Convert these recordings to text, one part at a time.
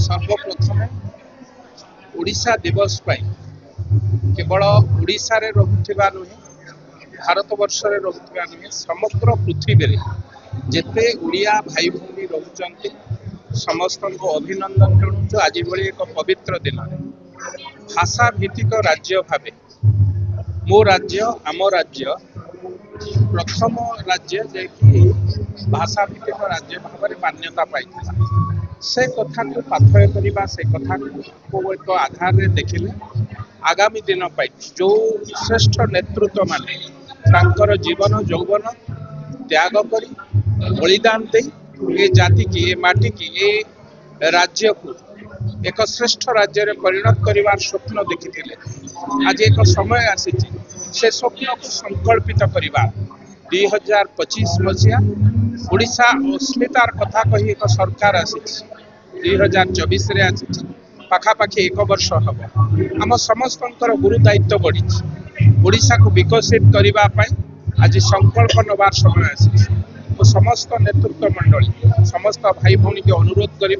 सर्वप्रथमे ओडिशा दिवस केवल ओडिशा रे रहुथिबा नुहे भारत वर्ष रे रहुथिबा नुहे समग्र पृथ्वी रे जेते ओडिया भाई भौणी रहुचंती समस्त को अभिनंदन जणाउछु। आज भली एक पवित्र दिन भाषा भित्तिक राज्य भावे मो राज्य आम राज्य प्रथम राज्य जे कि भाषा भित्तिक राज्य भाव मान्यता पाई से कथा को पाथय करवा से कथा को एक आधार रे देखिले आगामी दिन जो श्रेष्ठ नेतृत्व माने तांकर जीवन यौवन त्याग करी बलिदान दे ए जाति की ए माटी की ए राज्य को एक श्रेष्ठ राज्य रे परिणत करिवार स्वप्न देखिथिले। आज एक समय आसी से स्वप्न को संकल्पित करिवा 2025 मसीहा ओडिशा अस्मितार कथा कही एक सरकार आसी 2024 रे आसी पाखापाखि एक वर्ष हम आम समस्त गुरु दायित्व बढ़ी ओडिशा को विकसित करने आज संकल्प नबार समय आसी समस्त नेतृत्व मंडली समस्त भाई भौणी के अनुरोध करी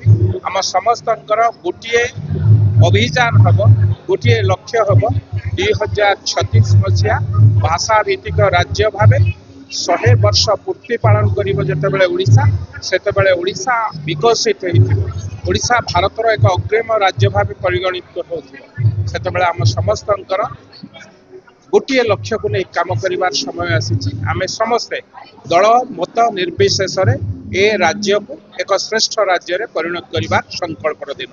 आम समस्त गोटे अभियान हम गोटे लक्ष्य हम 2036 मसीहा भाषा भित्तिक राज्य भावे 100 वर्ष पूर्ति पालन करते ओडिशा सेतेबेले ओडिशा विकसित ओडिशा भारतर एक अग्रिम राज्य भाव परिगणित होते आम समस्त गोटे लक्ष्य को नहीं काम करिवार समय आसी आमे समस्ते दल मत निर्विशेष ए राज्य को एक श्रेष्ठ राज्य रे परिणत करिवार संकल्प दिन।